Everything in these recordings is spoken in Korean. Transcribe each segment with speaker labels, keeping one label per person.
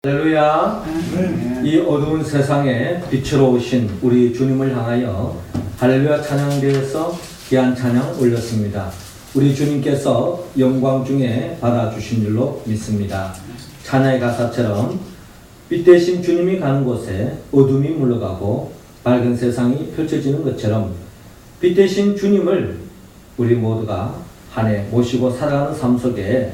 Speaker 1: 할렐루야. 이 어두운 세상에 빛으로 오신 우리 주님을 향하여 할렐루야 찬양대에서 귀한 찬양 올렸습니다. 우리 주님께서 영광 중에 받아주신 줄로 믿습니다. 찬양의 가사처럼 빛 대신 주님이 가는 곳에 어둠이 물러가고 밝은 세상이 펼쳐지는 것처럼 빛 대신 주님을 우리 모두가 한 해 모시고 살아가는 삶 속에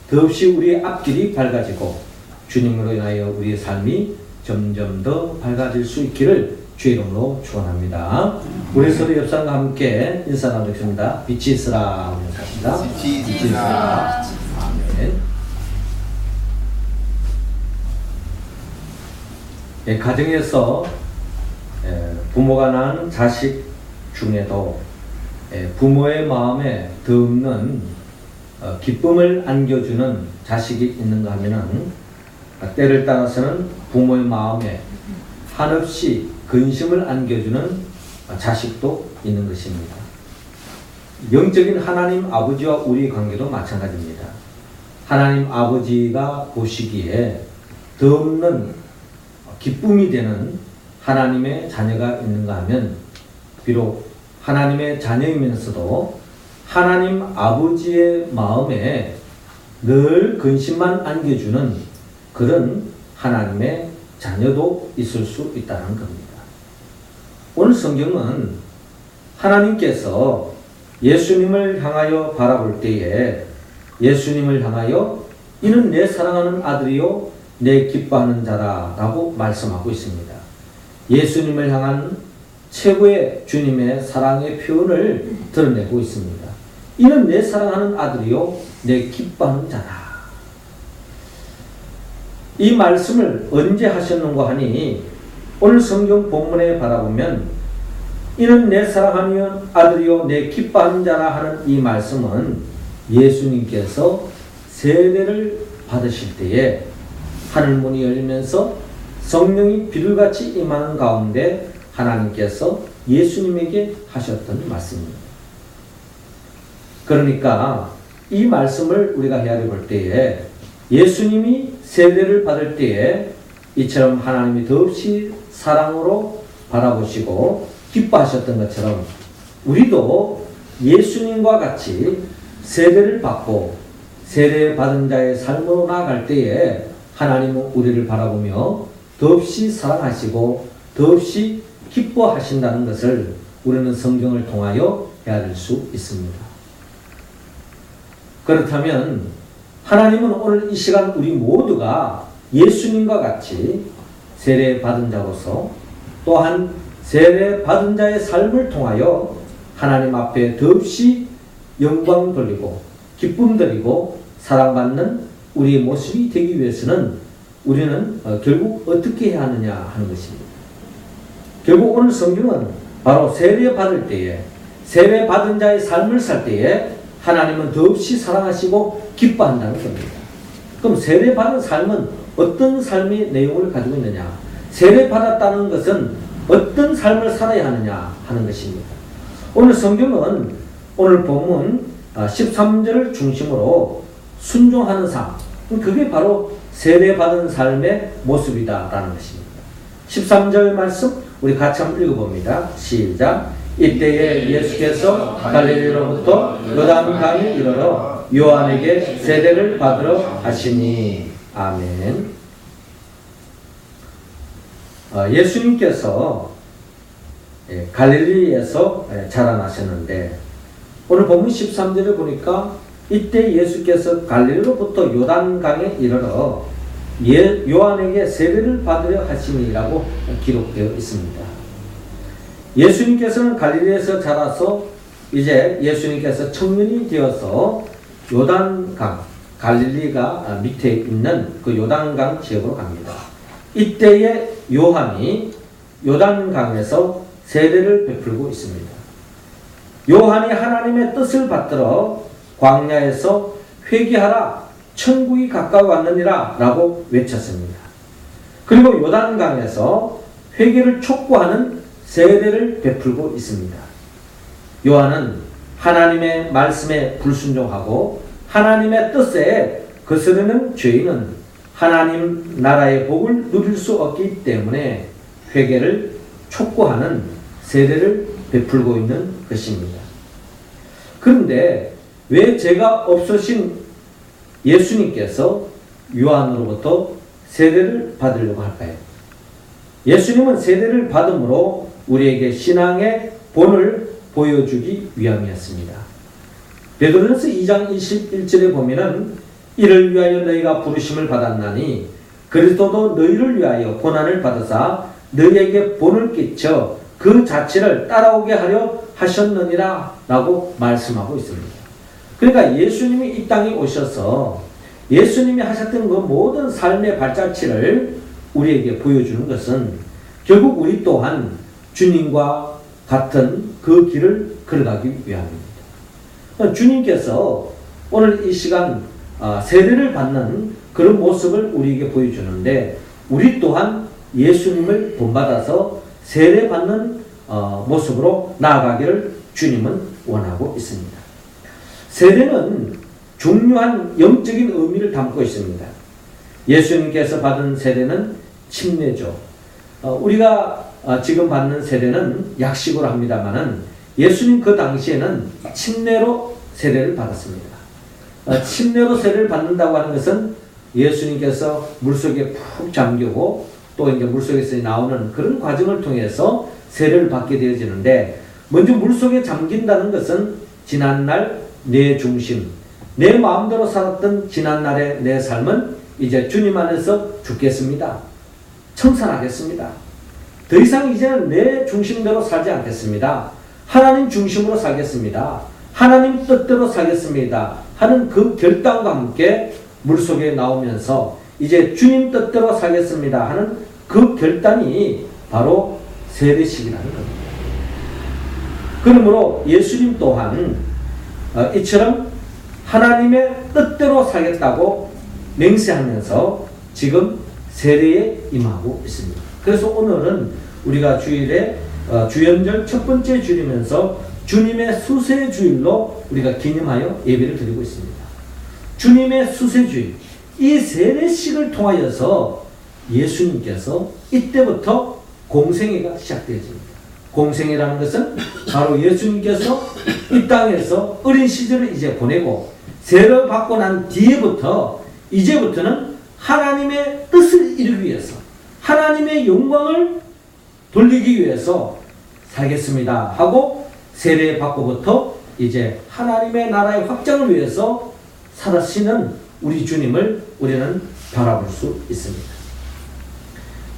Speaker 1: 더없이 우리의 앞길이 밝아지고 주님으로 인하여 우리의 삶이 점점 더 밝아질 수 있기를 주의 이름으로 축원합니다. 우리 서로 옆 사람과 함께 인사 나누겠습니다. 빛이 있으라. 빛이 있으라. 아멘. 가정에서 부모가 낳은 자식 중에도 부모의 마음에 더없는 기쁨을 안겨주는 자식이 있는가 하면은 때를 따라서는 부모의 마음에 한없이 근심을 안겨주는 자식도 있는 것입니다. 영적인 하나님 아버지와 우리 관계도 마찬가지입니다. 하나님 아버지가 보시기에 더없는 기쁨이 되는 하나님의 자녀가 있는가 하면 비록 하나님의 자녀이면서도 하나님 아버지의 마음에 늘 근심만 안겨주는 그런 하나님의 자녀도 있을 수 있다는 겁니다. 오늘 성경은 하나님께서 예수님을 향하여 바라볼 때에 예수님을 향하여 이는 내 사랑하는 아들이요 내 기뻐하는 자라 라고 말씀하고 있습니다. 예수님을 향한 최고의 주님의 사랑의 표현을 드러내고 있습니다. 이는 내 사랑하는 아들이요 내 기뻐하는 자라. 이 말씀을 언제 하셨는가 하니 오늘 성경 본문에 바라보면 이는 내 사랑하는 아들이요 내 기뻐하는 자라 하는 이 말씀은 예수님께서 세례를 받으실 때에 하늘문이 열리면서 성령이 비둘같이 임하는 가운데 하나님께서 예수님에게 하셨던 말씀입니다. 그러니까 이 말씀을 우리가 헤아려 볼 때에 예수님이 세례를 받을 때에 이처럼 하나님이 더없이 사랑으로 바라보시고 기뻐하셨던 것처럼 우리도 예수님과 같이 세례를 받고 세례 받은 자의 삶으로 나아갈 때에 하나님은 우리를 바라보며 더없이 사랑하시고 더없이 기뻐하신다는 것을 우리는 성경을 통하여 헤아릴 수 있습니다. 그렇다면 하나님은 오늘 이 시간 우리 모두가 예수님과 같이 세례받은 자로서 또한 세례받은 자의 삶을 통하여 하나님 앞에 더없이 영광 돌리고 기쁨 드리고 사랑받는 우리의 모습이 되기 위해서는 우리는 결국 어떻게 해야 하느냐 하는 것입니다. 결국 오늘 성경은 바로 세례받을 때에 세례받은 자의 삶을 살 때에 하나님은 더없이 사랑하시고 기뻐한다는 겁니다. 그럼 세례받은 삶은 어떤 삶의 내용을 가지고 있느냐? 세례받았다는 것은 어떤 삶을 살아야 하느냐 하는 것입니다. 오늘 성경은 오늘 본문 13절을 중심으로 순종하는 삶, 그게 바로 세례받은 삶의 모습이다라는 것입니다. 13절 말씀 우리 같이 한번 읽어봅니다. 시작. 이때에 예수께서 갈릴리로부터 요단강에 이르러 요한에게 세례를 받으러 가시니. 아멘. 예수님께서 갈릴리에서 자라나셨는데 오늘 본문 13절에 보니까 이때 예수께서 갈릴리로부터 요단강에 이르러 요한에게 세례를 받으러 가시니라고 기록되어 있습니다. 예수님께서는 갈릴리에서 자라서 이제 예수님께서 청년이 되어서 요단강, 갈릴리가 밑에 있는 그 요단강 지역으로 갑니다. 이때에 요한이 요단강에서 세례를 베풀고 있습니다. 요한이 하나님의 뜻을 받들어 광야에서 회개하라 천국이 가까워 왔느니라 라고 외쳤습니다. 그리고 요단강에서 회개를 촉구하는 세례를 베풀고 있습니다. 요한은 하나님의 말씀에 불순종하고 하나님의 뜻에 거스르는 죄인은 하나님 나라의 복을 누릴 수 없기 때문에 회개를 촉구하는 세례를 베풀고 있는 것입니다. 그런데 왜 죄가 없으신 예수님께서 요한으로부터 세례를 받으려고 할까요? 예수님은 세례를 받음으로 우리에게 신앙의 본을 보여주기 위함이었습니다. 베드로전서 2장 21절에 보면은 이를 위하여 너희가 부르심을 받았나니 그리스도도 너희를 위하여 고난을 받으사 너희에게 본을 끼쳐 그 자체를 따라오게 하려 하셨느니라 라고 말씀하고 있습니다. 그러니까 예수님이 이 땅에 오셔서 예수님이 하셨던 그 모든 삶의 발자취를 우리에게 보여주는 것은 결국 우리 또한 주님과 같은 그 길을 걸어가기 위함입니다. 주님께서 오늘 이 시간 세례를 받는 그런 모습을 우리에게 보여주는데 우리 또한 예수님을 본받아서 세례받는 모습으로 나아가기를 주님은 원하고 있습니다. 세례는 중요한 영적인 의미를 담고 있습니다. 예수님께서 받은 세례는 침례죠. 우리가 지금 받는 세례는 약식으로 합니다마는 예수님 그 당시에는 침례로 세례를 받았습니다. 침례로 세례를 받는다고 하는 것은 예수님께서 물속에 푹 잠기고 또 이제 물속에서 나오는 그런 과정을 통해서 세례를 받게 되어지는데 먼저 물속에 잠긴다는 것은 지난날 내 중심, 내 마음대로 살았던 지난날의 내 삶은 이제 주님 안에서 죽겠습니다. 청산하겠습니다. 더 이상 이제는 내 중심대로 살지 않겠습니다. 하나님 중심으로 살겠습니다. 하나님 뜻대로 살겠습니다. 하는 그 결단과 함께 물속에 나오면서 이제 주님 뜻대로 살겠습니다. 하는 그 결단이 바로 세례식이라는 겁니다. 그러므로 예수님 또한 이처럼 하나님의 뜻대로 살겠다고 맹세하면서 지금 세례에 임하고 있습니다. 그래서 오늘은 우리가 주일에 주연절 첫 번째 주일이면서 주님의 수세주일로 우리가 기념하여 예배를 드리고 있습니다. 주님의 수세주일, 이 세례식을 통하여서 예수님께서 이때부터 공생애가 시작되어집니다. 공생애라는 것은 바로 예수님께서 이 땅에서 어린 시절을 이제 보내고 세례를 받고 난 뒤에부터 이제부터는 하나님의 뜻을 이루기 위해서 하나님의 영광을 돌리기 위해서 살겠습니다 하고 세례 받고부터 이제 하나님의 나라의 확장을 위해서 살아시는 우리 주님을 우리는 바라볼 수 있습니다.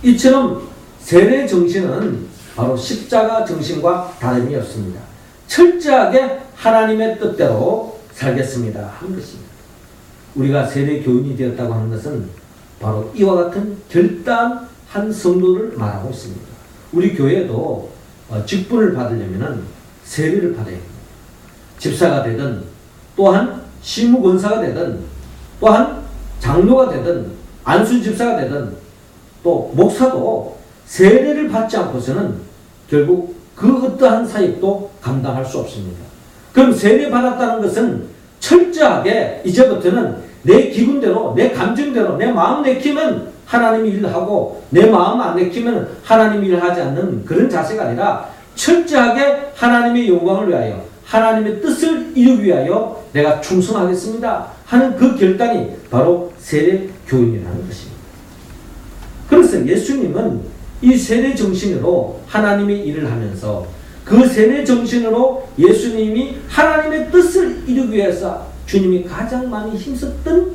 Speaker 1: 이처럼 세례 정신은 바로 십자가 정신과 다름이 없습니다. 철저하게 하나님의 뜻대로 살겠습니다 하는 것입니다. 우리가 세례 교인이 되었다고 하는 것은 바로 이와 같은 결단한 성도를 말하고 있습니다. 우리 교회도 직분을 받으려면 세례를 받아야 합니다. 집사가 되든 또한 시무권사가 되든 또한 장로가 되든 안수집사가 되든 또 목사도 세례를 받지 않고서는 결국 그 어떠한 사역도 감당할 수 없습니다. 그럼 세례 받았다는 것은 철저하게 이제부터는 내 기분대로 내 감정대로 내 마음 내키면 하나님이 일하고 내 마음 안 내키면 하나님이 일하지 않는 그런 자세가 아니라 철저하게 하나님의 영광을 위하여 하나님의 뜻을 이루기 위하여 내가 충성하겠습니다 하는 그 결단이 바로 세례 교인이라는 것입니다. 그래서 예수님은 이 세례 정신으로 하나님이 일을 하면서 그 세례 정신으로 예수님이 하나님의 뜻을 이루기 위해서 주님이 가장 많이 힘썼던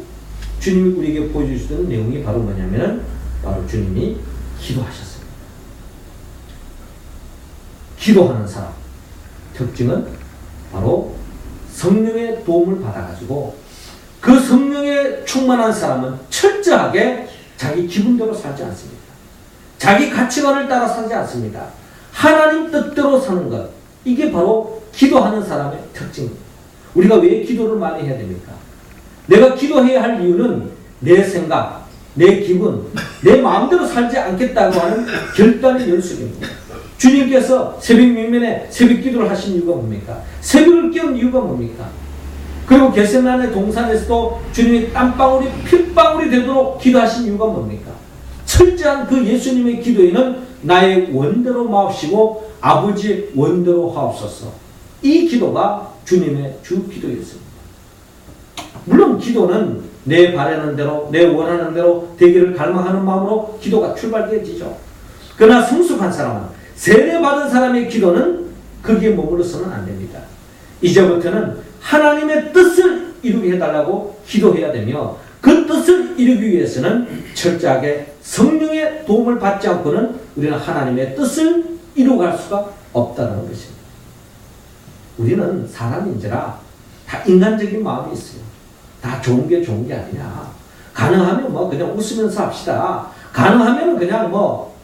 Speaker 1: 주님이 우리에게 보여주시던 내용이 바로 뭐냐면 바로 주님이 기도하셨습니다. 기도하는 사람 특징은 바로 성령의 도움을 받아가지고 그 성령에 충만한 사람은 철저하게 자기 기분대로 살지 않습니다. 자기 가치관을 따라 살지 않습니다. 하나님 뜻대로 사는 것, 이게 바로 기도하는 사람의 특징입니다. 우리가 왜 기도를 많이 해야 됩니까? 내가 기도해야 할 이유는 내 생각, 내 기분, 내 마음대로 살지 않겠다고 하는 결단의 연습입니다. 주님께서 새벽 명면에 새벽 기도를 하신 이유가 뭡니까? 새벽을 깨운 이유가 뭡니까? 그리고 겟세마네 동산에서도 주님이 땀방울이 핏방울이 되도록 기도하신 이유가 뭡니까? 철저한 그 예수님의 기도에는 나의 원대로 마옵시고 아버지의 원대로 하옵소서. 이 기도가 주님의 주 기도였습니다. 물론 기도는 내 바라는 대로, 내 원하는 대로 되기를 갈망하는 마음으로 기도가 출발되어지죠. 그러나 성숙한 사람은, 세례받은 사람의 기도는 거기에 머물러서는 안 됩니다. 이제부터는 하나님의 뜻을 이루게 해달라고 기도해야 되며, 그 뜻을 이루기 위해서는 철저하게 성령의 도움을 받지 않고는 우리는 하나님의 뜻을 이루어갈 수가 없다는 것입니다. 우리는 사람인지라 다 인간적인 마음이 있어요. 다 좋은 게 아니냐. 가능하면 뭐 그냥 웃으면서 합시다. 가능하면 그냥 뭐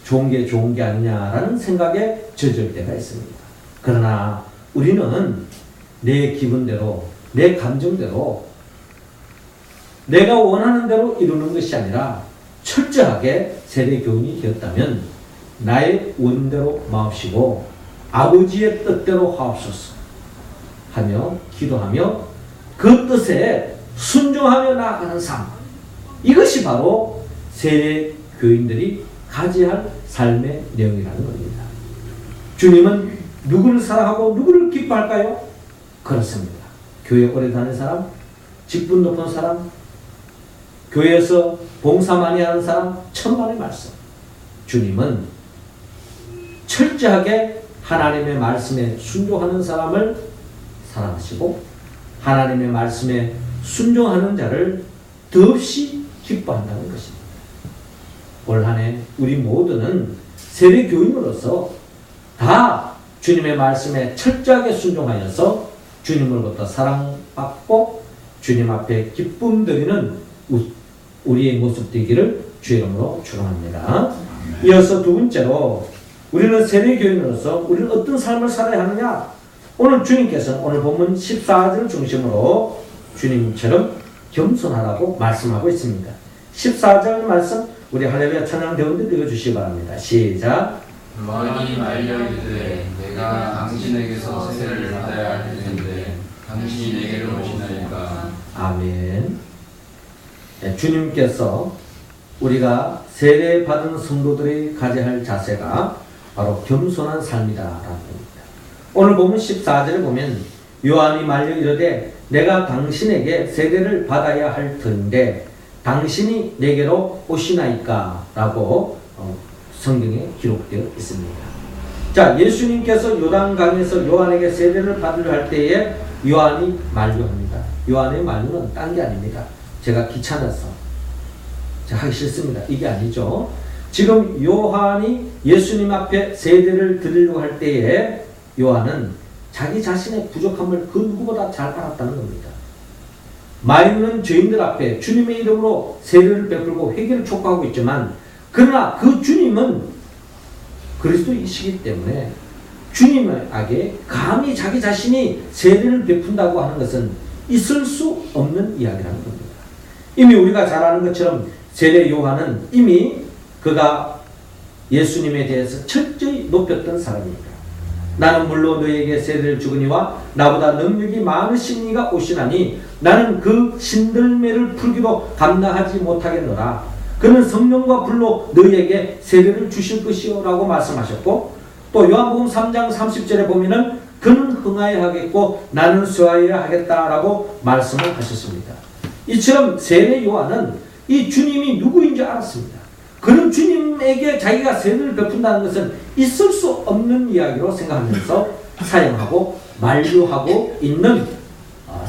Speaker 1: 좋은 게 아니냐라는 생각에 젖을 때가 있습니다. 그러나 우리는 내 기분대로, 내 감정대로, 내가 원하는 대로 이루는 것이 아니라 철저하게 세례교인이 되었다면 나의 원대로 마옵시고 아버지의 뜻대로 하옵소서 하며 기도하며 그 뜻에 순종하며 나아가는 삶, 이것이 바로 세례교인들이 가져야 할 삶의 내용이라는 겁니다. 주님은 누구를 사랑하고 누구를 기뻐할까요? 그렇습니다. 교회 오래 다닌 사람, 직분 높은 사람, 교회에서 봉사 많이 하는 사람, 천만의 말씀. 주님은 철저하게 하나님의 말씀에 순종하는 사람을 사랑하시고 하나님의 말씀에 순종하는 자를 더없이 기뻐한다는 것입니다. 올 한 해 우리 모두는 세례교인으로서 다 주님의 말씀에 철저하게 순종하여서 주님으로부터 사랑받고 주님 앞에 기쁨 드리는 우리의 모습 되기를 주의 이름으로 축원합니다. 이어서 두 번째로 우리는 세례교인으로서 우리는 어떤 삶을 살아야 하느냐? 오늘 주님께서는 오늘 본문 14절을 중심으로 주님처럼 겸손하라고 말씀하고 있습니다. 14절 말씀 우리 할렐루야 찬양 대원들 읽어주시기 바랍니다. 시작.
Speaker 2: 요한이 말려 이르되 내가 당신에게서 세례를 받아야 할 텐데 당신이 내게로 오시나이까.
Speaker 1: 아멘. 네, 주님께서 우리가 세례받은 성도들이 가져야 할 자세가 바로 겸손한 삶이다라는 겁니다. 오늘 보면 14절에 보면 요한이 말려 이르되 내가 당신에게 세례를 받아야 할 터인데 당신이 내게로 오시나이까 라고 성경에 기록되어 있습니다. 자, 예수님께서 요단강에서 요한에게 세례를 받으려 할 때에 요한이 만류합니다. 요한의 만류는 딴 게 아닙니다. 제가 귀찮아서 제가 하기 싫습니다. 이게 아니죠. 지금 요한이 예수님 앞에 세례를 드리려고 할 때에 요한은 자기 자신의 부족함을 그 누구보다 잘 알았다는 겁니다. 마이는 죄인들 앞에 주님의 이름으로 세례를 베풀고 회개를 촉구하고 있지만 그러나 그 주님은 그리스도이시기 때문에 주님에게 감히 자기 자신이 세례를 베푼다고 하는 것은 있을 수 없는 이야기라는 겁니다. 이미 우리가 잘 아는 것처럼 세례 요한은 이미 그가 예수님에 대해서 철저히 높였던 사람입니다. 나는 물론 너에게 세례를 주거니와 나보다 능력이 많으신 이가 오시나니 나는 그 신들매를 풀기도 감당하지 못하겠노라. 그는 성령과 불로 너희에게 세례를 주실 것이요 라고 말씀하셨고 또 요한복음 3장 30절에 보면은 그는 흥하여야 하겠고 나는 쇠하여야 하겠다라고 말씀을 하셨습니다. 이처럼 세례 요한은 이 주님이 누구인지 알았습니다. 그런 주님에게 자기가 세례를 베푼다는 것은 있을 수 없는 이야기로 생각하면서 사용하고 만류하고 있는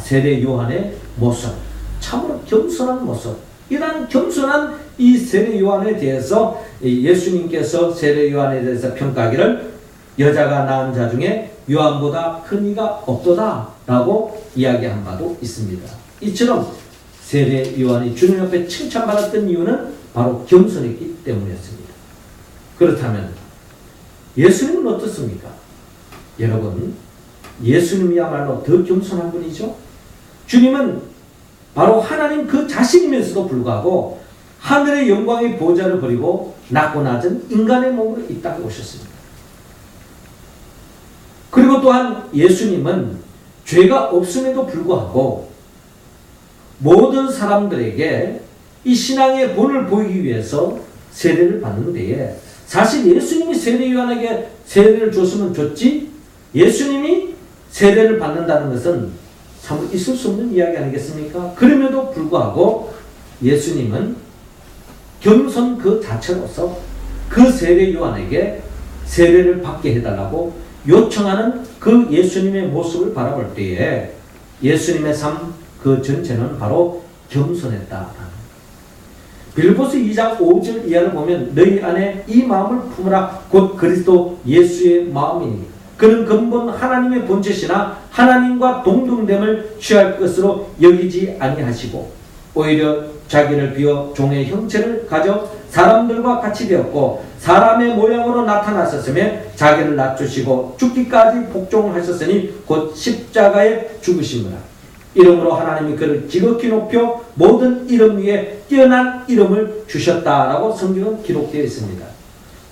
Speaker 1: 세례 요한의 모습, 참으로 겸손한 모습. 이러한 겸손한 이 세례 요한에 대해서 예수님께서 세례 요한에 대해서 평가하기를 여자가 낳은 자 중에 요한보다 큰 이가 없도다 라고 이야기한 바도 있습니다. 이처럼 세례 요한이 주님 앞에 칭찬받았던 이유는 바로 겸손했기 때문이었습니다. 그렇다면 예수님은 어떻습니까? 여러분, 예수님이야말로 더 겸손한 분이죠. 주님은 바로 하나님 그 자신이면서도 불구하고 하늘의 영광의 보좌를 버리고 낮고 낮은 인간의 몸으로 이 땅에 오셨습니다. 그리고 또한 예수님은 죄가 없음에도 불구하고 모든 사람들에게 이 신앙의 본을 보이기 위해서 세례를 받는 데에, 사실 예수님이 세례 요한에게 세례를 줬으면 줬지, 예수님이 세례를 받는다는 것은 참 있을 수 없는 이야기 아니겠습니까? 그럼에도 불구하고 예수님은 겸손 그 자체로서 그 세례 요한에게 세례를 받게 해달라고 요청하는 그 예수님의 모습을 바라볼 때에 예수님의 삶 그 전체는 바로 겸손했다. 빌립보서 2장 5절 이하를 보면 너희 안에 이 마음을 품으라 곧 그리스도 예수의 마음이니 그는 근본 하나님의 본체시나 하나님과 동등됨을 취할 것으로 여기지 아니하시고 오히려 자기를 비워 종의 형체를 가져 사람들과 같이 되었고 사람의 모양으로 나타나셨으며 자기를 낮추시고 죽기까지 복종하셨으니 곧 십자가에 죽으심이라. 이름으로 하나님이 그를 지극히 높여 모든 이름 위에 뛰어난 이름을 주셨다라고 성경은 기록되어 있습니다.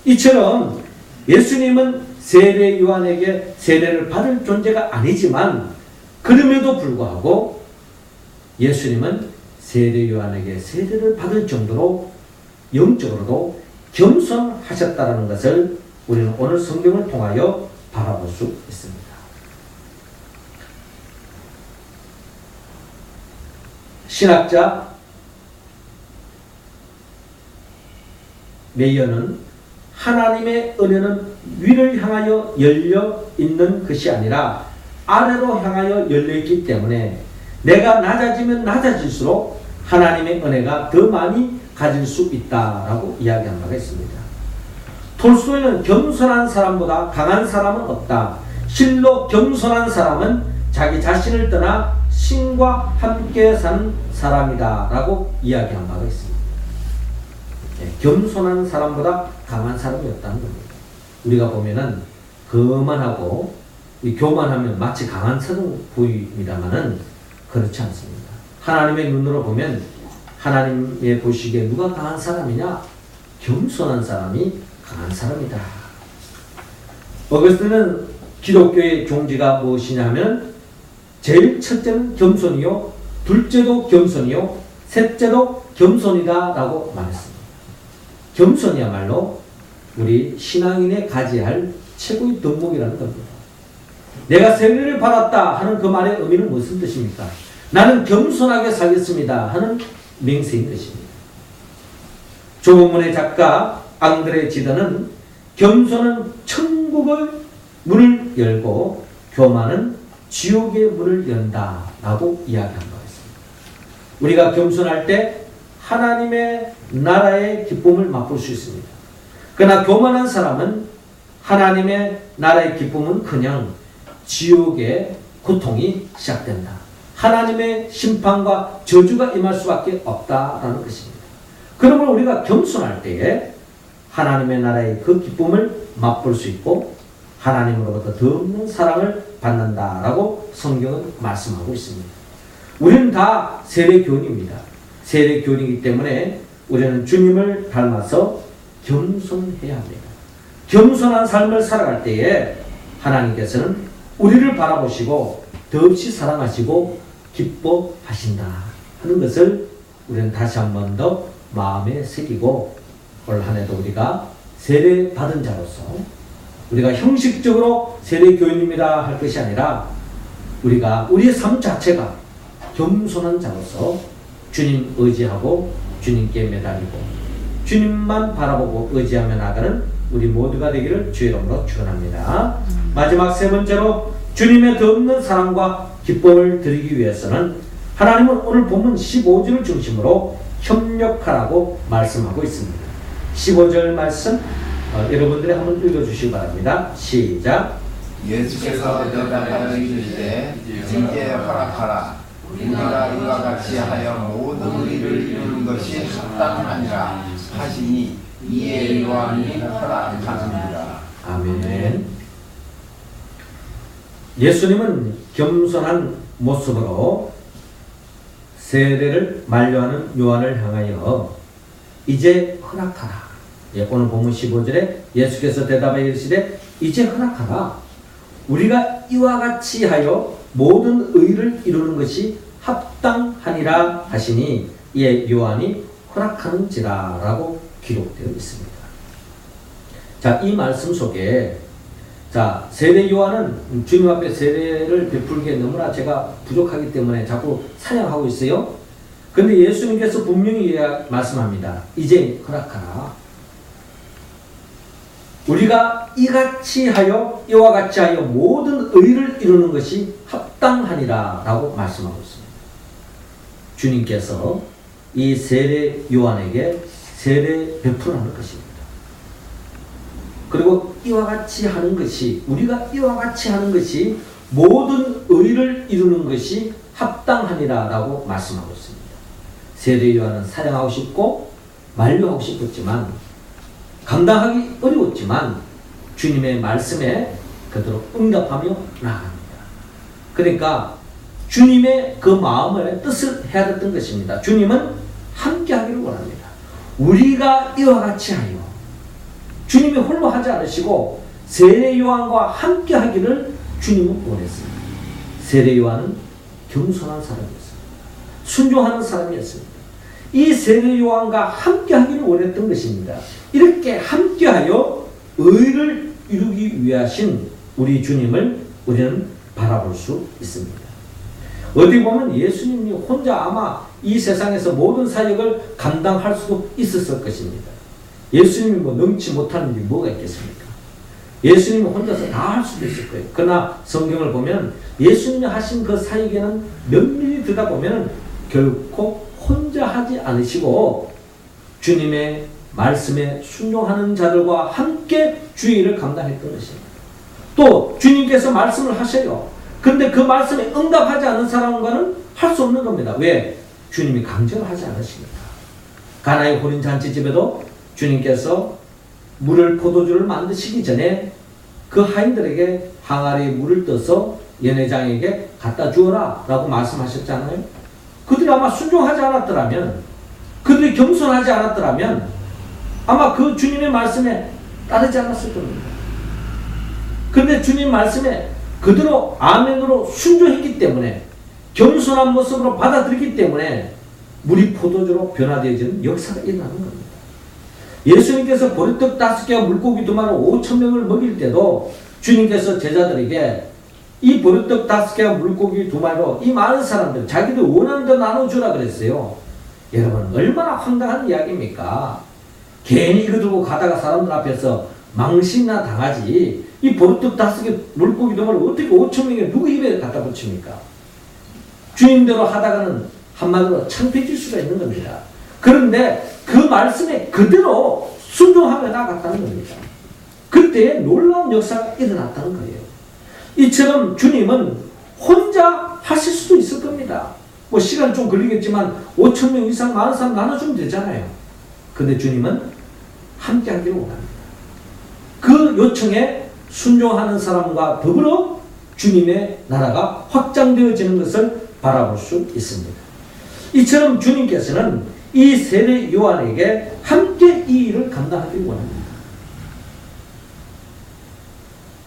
Speaker 1: 이처럼 예수님은 세례 요한에게 세례를 받을 존재가 아니지만 그럼에도 불구하고 예수님은 세례 요한에게 세례를 받을 정도로 영적으로도 겸손하셨다는 것을 우리는 오늘 성경을 통하여 바라볼 수 있습니다. 신학자 메이어는 하나님의 은혜는 위를 향하여 열려 있는 것이 아니라 아래로 향하여 열려 있기 때문에 내가 낮아지면 낮아질수록 하나님의 은혜가 더 많이 가질 수 있다라고 이야기한 바가 있습니다. 톨스토이는 겸손한 사람보다 강한 사람은 없다. 실로 겸손한 사람은 자기 자신을 떠나 신과 함께 사는 사람이다 라고 이야기한 바가 있습니다. 겸손한 사람보다 강한 사람이 없다는 겁니다. 우리가 보면은 거만하고 교만하면 마치 강한 처럼 보입니다만은 그렇지 않습니다. 하나님의 눈으로 보면 하나님의 보시기에 누가 강한 사람이냐? 겸손한 사람이 강한 사람이다. 어거스틴은 기독교의 종지가 무엇이냐면 제일 첫째는 겸손이요, 둘째도 겸손이요, 셋째도 겸손이다 라고 말했습니다. 겸손이야말로 우리 신앙인의 가져야 할 최고의 덕목이라는 겁니다. 내가 세례를 받았다 하는 그 말의 의미는 무슨 뜻입니까? 나는 겸손하게 살겠습니다 하는 맹세인 것입니다. 조문의 작가 앙드레 지더는 겸손은 천국의 문을 열고 교만은 지옥의 문을 연다 라고 이야기한 바가 있습니다. 우리가 겸손할 때 하나님의 나라의 기쁨을 맛볼 수 있습니다. 그러나 교만한 사람은 하나님의 나라의 기쁨은 그냥 지옥의 고통이 시작된다. 하나님의 심판과 저주가 임할 수밖에 없다라는 것입니다. 그러므로 우리가 겸손할 때에 하나님의 나라의 그 기쁨을 맛볼 수 있고 하나님으로부터 더 없는 사랑을 받는다라고 성경은 말씀하고 있습니다. 우리는 다 세례교인입니다. 세례교인이기 때문에 우리는 주님을 닮아서 겸손해야 합니다. 겸손한 삶을 살아갈 때에 하나님께서는 우리를 바라보시고 더없이 사랑하시고 기뻐하신다 하는 것을 우리는 다시 한 번 더 마음에 새기고 올 한 해도 우리가 세례 받은 자로서 우리가 형식적으로 세례교인입니다 할 것이 아니라 우리가 우리의 삶 자체가 겸손한 자로서 주님 의지하고 주님께 매달리고 주님만 바라보고 의지하며 나가는 우리 모두가 되기를 주의 이름으로 축원합니다. 마지막 세 번째로 주님의 더 없는 사랑과 기쁨을 드리기 위해서는 하나님은 오늘 본문 15절을 중심으로 협력하라고 말씀하고 있습니다. 15절 말씀 여러분들이 한번 읽어주시기 바랍니다. 시작.
Speaker 3: 예수께서 대답하시되 이제 허락하라. 우리가 이와 같이 하여 모든 일을 이루는 것이 합당하니라 하시니 이에 요한이 허락하느니라.
Speaker 1: 아멘. 예수님은 겸손한 모습으로 세례를 만류하는 요한을 향하여 이제 허락하라. 오늘 본문 15절에 예수께서 대답하여 이르시되 이제 허락하라. 우리가 이와 같이 하여 모든 의를 이루는 것이 합당하니라 하시니 이에 요한이 허락하는지라 라고 기록되어 있습니다. 자, 이 말씀 속에 자, 세례 요한은 주님 앞에 세례를 베풀기에 너무나 제가 부족하기 때문에 자꾸 사양하고 있어요. 근데 예수님께서 분명히 말씀합니다. 이제 허락하라. 우리가 이와 같이 하여 모든 의를 이루는 것이 합당하니라 라고 말씀하고 있습니다. 주님께서 이 세례 요한에게 세례 베풀하는 것입니다. 그리고 이와 같이 하는 것이, 우리가 이와 같이 하는 것이 모든 의를 이루는 것이 합당하니라 라고 말씀하고 있습니다. 세례 요한은 사랑하고 싶고 만류하고 싶었지만, 감당하기 어려웠지만 주님의 말씀에 그대로 응답하며 나아갑니다. 그러니까 주님의 그 마음을 뜻을 헤아렸던 것입니다. 주님은 함께 하기를 원합니다. 우리가 이와 같이 하여 주님이 홀로 하지 않으시고 세례 요한과 함께 하기를 주님은 원했습니다. 세례 요한은 겸손한 사람이었습니다. 순종하는 사람이었습니다. 이 세례 요한과 함께 하기를 원했던 것입니다. 이렇게 함께하여 의를 이루기 위하신 우리 주님을 우리는 바라볼 수 있습니다. 어디 보면 예수님이 혼자 아마 이 세상에서 모든 사역을 감당할 수도 있었을 것입니다. 예수님이 능치 못하는 일이 뭐가 있겠습니까? 예수님이 혼자서 다 할 수도 있을 거예요. 그러나 성경을 보면 예수님이 하신 그 사역에는 면밀히 들여다보면 결코 혼자 하지 않으시고 주님의 말씀에 순종하는 자들과 함께 주의 일을 감당했던 것입니다. 또 주님께서 말씀을 하셔요. 그런데 그 말씀에 응답하지 않은 사람과는 할 수 없는 겁니다. 왜? 주님이 강제로 하지 않으십니다. 가나의 혼인잔치집에도 주님께서 포도주를 만드시기 전에 그 하인들에게 항아리에 물을 떠서 연회장에게 갖다 주어라 라고 말씀하셨잖아요. 그들이 아마 순종하지 않았더라면, 그들이 겸손하지 않았더라면 아마 그 주님의 말씀에 따르지 않았을 겁니다. 그런데 주님 말씀에 그대로 아멘으로 순종했기 때문에, 겸손한 모습으로 받아들이기 때문에 물이 포도주로 변화되어지는 역사가 일어나는 겁니다. 예수님께서 보리떡 5개와 물고기 2마리 5,000명을 먹일 때도 주님께서 제자들에게 이 보리떡 5개와 물고기 2마리로 이 많은 사람들 자기들 원하는 대로 나눠주라 그랬어요. 여러분, 얼마나 황당한 이야기입니까? 괜히 이거 들고 가다가 사람들 앞에서 망신이나 당하지, 이 보리떡 5개 물고기 2마리 어떻게 5,000명에 누구 입에 갖다 붙입니까? 주님대로 하다가는 한마디로 창피해질 수가 있는 겁니다. 그런데 그 말씀에 그대로 순종하며 나갔다는 겁니다. 그때 놀라운 역사가 일어났다는 거예요. 이처럼 주님은 혼자 하실 수도 있을 겁니다. 뭐 시간 좀 걸리겠지만 5,000명 이상 많은 사람 나눠주면 되잖아요. 근데 주님은 함께 하기를 원합니다. 그 요청에 순종하는 사람과 더불어 주님의 나라가 확장되어지는 것을 바라볼 수 있습니다. 이처럼 주님께서는 이 세례 요한에게 함께 이 일을 감당하기를 원합니다.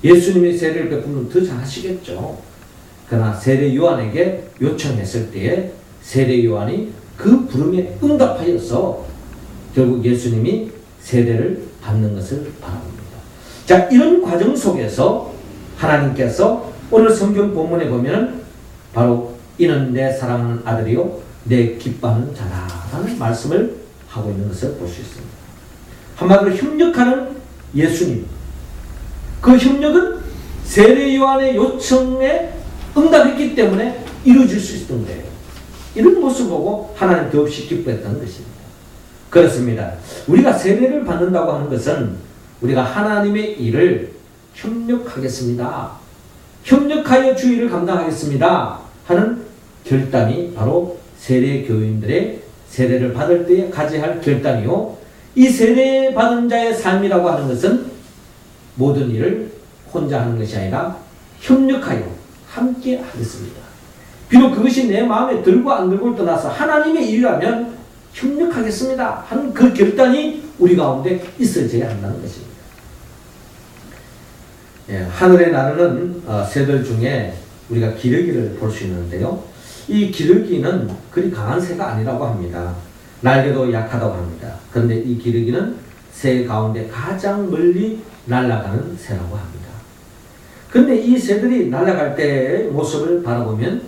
Speaker 1: 예수님이 세례를 베푸면 더 잘하시겠죠. 그러나 세례 요한에게 요청했을 때에 세례 요한이 그 부름에 응답하여서 결국 예수님이 세례를 받는 것을 바라봅니다. 자, 이런 과정 속에서 하나님께서 오늘 성경 본문에 보면 바로 이는 내 사랑하는 아들이요 내 기뻐하는 자라 라는 말씀을 하고 있는 것을 볼 수 있습니다. 한마디로 협력하는 예수님, 그 협력은 세례 요한의 요청에 응답했기 때문에 이루어질 수 있었던 거예요. 이런 모습을 보고 하나님 더없이 기뻐했다는 것입니다. 그렇습니다. 우리가 세례를 받는다고 하는 것은 우리가 하나님의 일을 협력하겠습니다, 협력하여 주 일을 감당하겠습니다 하는 결단이 바로 세례 교인들의 세례를 받을 때에 가져야 할 결단이요, 이 세례 받은 자의 삶이라고 하는 것은 모든 일을 혼자 하는 것이 아니라 협력하여 함께 하겠습니다. 비록 그것이 내 마음에 들고 안 들고를 떠나서 하나님의 일이라면 협력하겠습니다 하는 그 결단이 우리 가운데 있어져야 한다는 것입니다. 하늘에 나르는 새들 중에 우리가 기러기를 볼 수 있는데요. 이 기러기는 그리 강한 새가 아니라고 합니다. 날개도 약하다고 합니다. 그런데 이 기러기는 새 가운데 가장 멀리 날아가는 새라고 합니다. 그런데 이 새들이 날아갈 때의 모습을 바라보면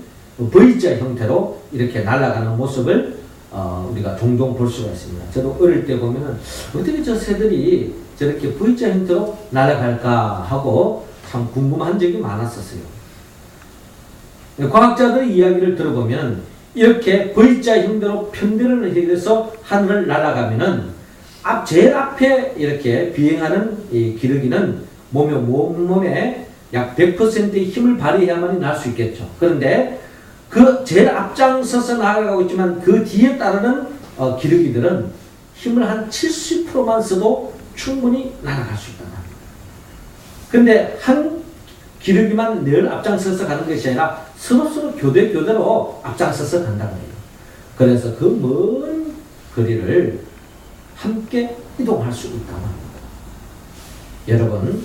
Speaker 1: V자 형태로 이렇게 날아가는 모습을 우리가 종종 볼 수가 있습니다. 저도 어릴 때 보면은 어떻게 저 새들이 저렇게 V자 형태로 날아갈까 하고 참 궁금한 적이 많았었어요. 과학자들의 이야기를 들어보면 이렇게 V자 형태로 편대를 해서 하늘을 날아가면은 제일 앞에 이렇게 비행하는 이 기러기는 몸에 약 100%의 힘을 발휘해야만이 날 수 있겠죠. 그런데 그 제일 앞장서서 나아가고 있지만 그 뒤에 따르는 기러기들은 힘을 한 70%만 써도 충분히 날아갈 수 있다는 겁니다. 그런데 한 기러기만 늘 앞장서서 가는 것이 아니라 서로 교대로 앞장서서 간다는 거예요. 그래서 그 먼 거리를 함께 이동할 수 있다고 합니다. 여러분,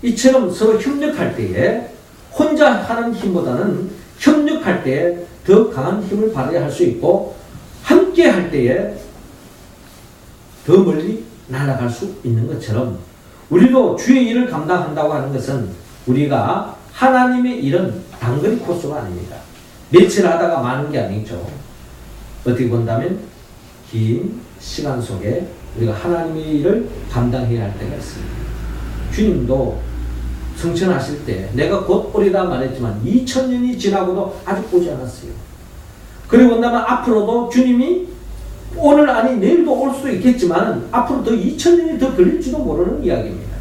Speaker 1: 이처럼 서로 협력할 때에 혼자 하는 힘보다는 협력할 때에 더 강한 힘을 발휘할 수 있고 함께 할 때에 더 멀리 날아갈 수 있는 것처럼 우리도 주의 일을 감당한다고 하는 것은 우리가 하나님의 일은 단거리 코스가 아닙니다. 며칠 하다가 마는 게 아니죠. 어떻게 본다면 긴 시간 속에 우리가 하나님의 일을 감당해야 할 때가 있습니다. 주님도 성천하실 때 내가 곧 오리라 말했지만 2000년이 지나고도 아직 오지 않았어요. 그리고 본다면 앞으로도 주님이 오늘 아니 내일도 올 수도 있겠지만 앞으로 더 2000년이 더 걸릴지도 모르는 이야기입니다.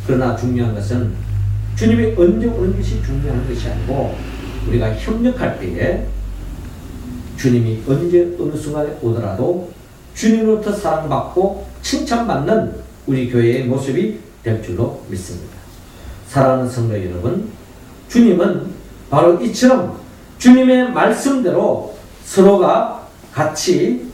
Speaker 1: 그러나 중요한 것은 주님이 언제 오는 것이 중요한 것이 아니고 우리가 협력할 때에 주님이 언제 어느 순간에 오더라도 주님으로부터 사랑받고 칭찬받는 우리 교회의 모습이 될 줄로 믿습니다. 사랑하는 성도 여러분, 주님은 바로 이처럼 주님의 말씀대로 서로가 같이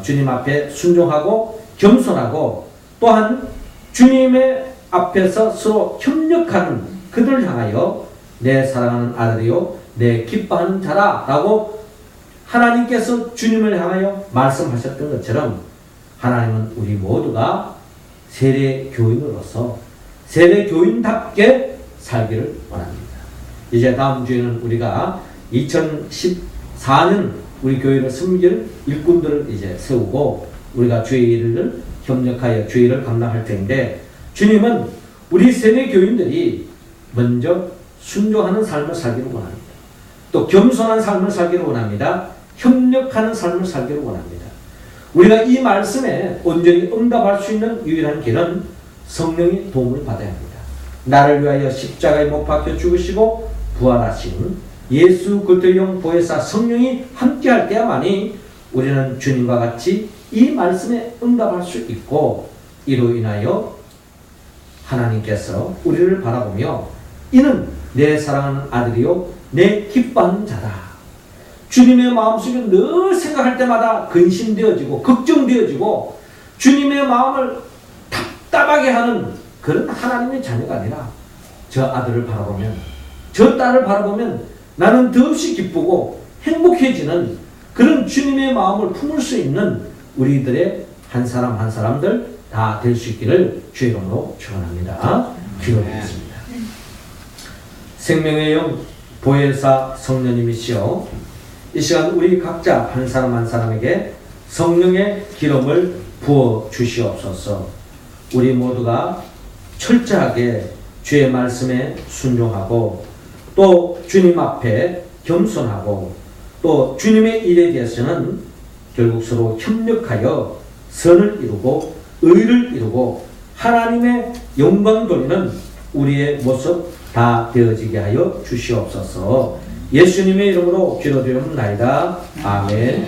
Speaker 1: 주님 앞에 순종하고 겸손하고 또한 주님의 앞에서 서로 협력하는 그들을 향하여 내 사랑하는 아들이요 내 기뻐하는 자라 라고 하나님께서 주님을 향하여 말씀하셨던 것처럼 하나님은 우리 모두가 세례 교인으로서 세례 교인답게 살기를 원합니다. 이제 다음 주에는 우리가 2014년 우리 교회를 섬길 일꾼들을 이제 세우고 우리가 주의 일을 협력하여 주의 일을 감당할 텐데 주님은 우리 세례 교인들이 먼저 순종하는 삶을 살기를 원합니다. 또 겸손한 삶을 살기를 원합니다. 협력하는 삶을 살기를 원합니다. 우리가 이 말씀에 온전히 응답할 수 있는 유일한 길은 성령의 도움을 받아야 합니다. 나를 위하여 십자가에 못 박혀 죽으시고 부활하신 예수 그리스도의 보혜사 성령이 함께할 때야만이 우리는 주님과 같이 이 말씀에 응답할 수 있고 이로 인하여 하나님께서 우리를 바라보며 이는 내 사랑하는 아들이요 내 기뻐하는 자다. 주님의 마음속에 늘 생각할 때마다 근심되어지고 걱정되어지고 주님의 마음을 답답하게 하는 그런 하나님의 자녀가 아니라 저 아들을 바라보면 저 딸을 바라보면 나는 더없이 기쁘고 행복해지는 그런 주님의 마음을 품을 수 있는 우리들의 한 사람 한 사람들 다 될 수 있기를 주의 이름으로 축원합니다. 기도하겠습니다. 생명의 영 보혜사 성령님이시여 이 시간 우리 각자 한 사람 한 사람에게 성령의 기름을 부어 주시옵소서. 우리 모두가 철저하게 주의 말씀에 순종하고 또 주님 앞에 겸손하고 또 주님의 일에 대해서는 결국 서로 협력하여 선을 이루고 의를 이루고 하나님의 영광 돌리는 우리의 모습 다 되어지게 하여 주시옵소서. 예수님의 이름으로 기도드리옵나이다. 아멘.